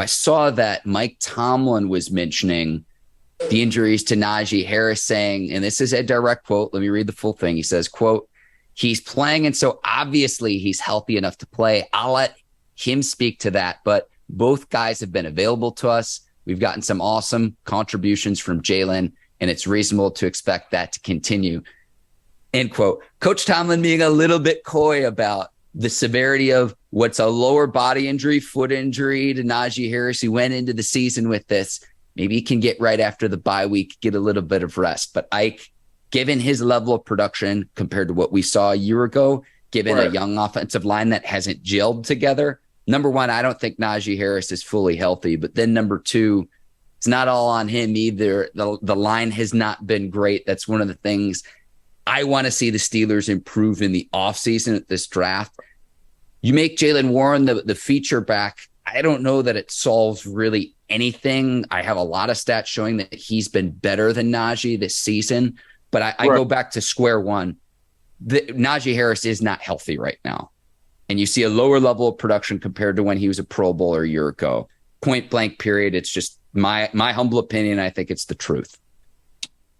I saw that Mike Tomlin was mentioning the injuries to Najee Harris, saying, and this is a direct quote, let me read the full thing. He says, quote, he's playing, and so obviously he's healthy enough to play. I'll let him speak to that, but both guys have been available to us. We've gotten some awesome contributions from Jalen, and it's reasonable to expect that to continue. End quote. Coach Tomlin being a little bit coy about the severity of what's a lower body injury, foot injury to Najee Harris, who went into the season with this. Maybe he can get right after the bye week, get a little bit of rest. But Ike, given his level of production compared to what we saw a year ago, given a young offensive line that hasn't gelled together, number one, I don't think Najee Harris is fully healthy. But then number two, it's not all on him either. The line has not been great. That's one of the things I want to see the Steelers improve in the offseason at this draft. You make Jaylen Warren the feature back. I don't know that it solves really anything. I have a lot of stats showing that he's been better than Najee this season. But I go back to square one. Najee Harris is not healthy right now. And you see a lower level of production compared to when he was a Pro Bowler a year ago. Point blank period. It's just my humble opinion. I think it's the truth.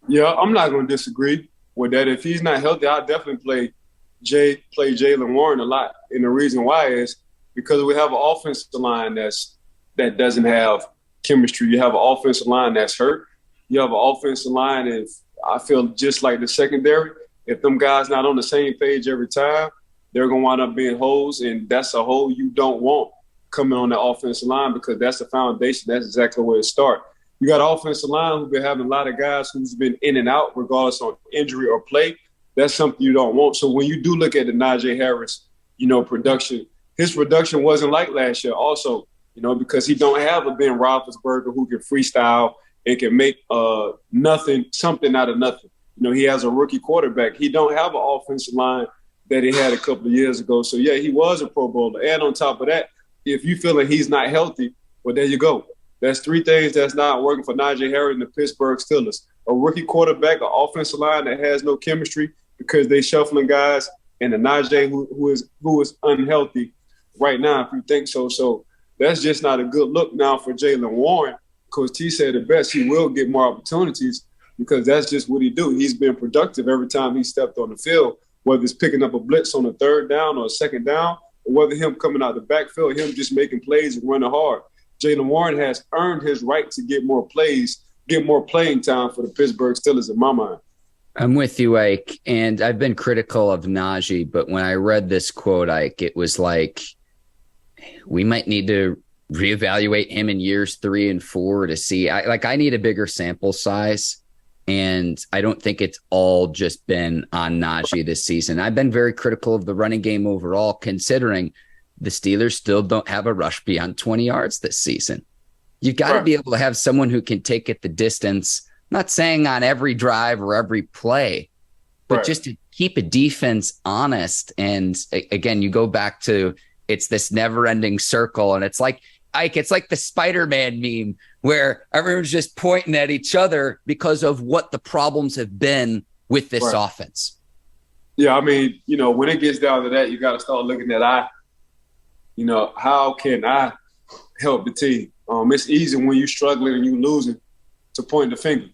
Yeah, I'm not going to disagree with that. If he's not healthy, I'll definitely play Jaylen Warren a lot. And the reason why is because we have an offensive line that doesn't have chemistry. You have an offensive line that's hurt. You have an offensive line, and I feel just like the secondary, if them guys not on the same page every time, they're going to wind up being holes, and that's a hole you don't want coming on the offensive line because that's the foundation. That's exactly where it starts. You got an offensive line who's been having a lot of guys who's been in and out regardless of injury or play. That's something you don't want. So when you do look at the Najee Harris, production, his production wasn't like last year also, because he don't have a Ben Roethlisberger who can freestyle and can make something out of nothing. He has a rookie quarterback. He don't have an offensive line that he had a couple of years ago. So, yeah, he was a Pro Bowler. And on top of that, if you feel like he's not healthy, well, there you go. That's three things that's not working for Najee Harris and the Pittsburgh Steelers. A rookie quarterback, an offensive line that has no chemistry because they shuffling guys, and a Najee who is unhealthy right now, if you think so. So that's just not a good look now for Jaylen Warren. Coach T said it best, he will get more opportunities because that's just what he do. He's been productive every time he stepped on the field, whether it's picking up a blitz on a third down or a second down, or whether him coming out the backfield, him just making plays and running hard. Jaylen Warren has earned his right to get more plays, get more playing time for the Pittsburgh Steelers in my mind. I'm with you, Ike, and I've been critical of Najee, but when I read this quote, Ike, it was like we might need to reevaluate him in years 3 and 4 to see. I need a bigger sample size, and I don't think it's all just been on Najee this season. I've been very critical of the running game overall, considering the Steelers still don't have a rush beyond 20 yards this season. You've got to be able to have someone who can take it the distance. Not saying on every drive or every play, but just to keep a defense honest. And again, you go back to it's this never-ending circle, and it's like Ike, it's like the Spider-Man meme where everyone's just pointing at each other because of what the problems have been with this offense. Yeah, I mean, when it gets down to that, you got to start looking at how can I help the team? It's easy when you're struggling and you're losing to point the finger.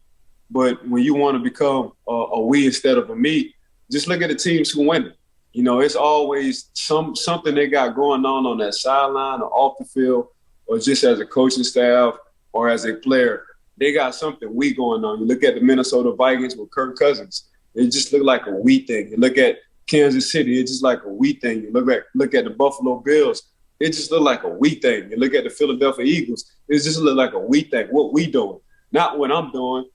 But when you want to become a we instead of a me, just look at the teams who win it. It's always something they got going on that sideline or off the field or just as a coaching staff or as a player. They got something we going on. You look at the Minnesota Vikings with Kirk Cousins. It just look like a we thing. You look at Kansas City, it's just like a we thing. You look at the Buffalo Bills, it just look like a we thing. You look at the Philadelphia Eagles, it just look like a we thing. What we doing, not what I'm doing.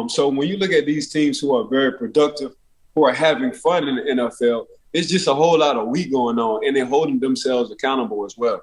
So when you look at these teams who are very productive, who are having fun in the NFL, it's just a whole lot of we going on, and they're holding themselves accountable as well.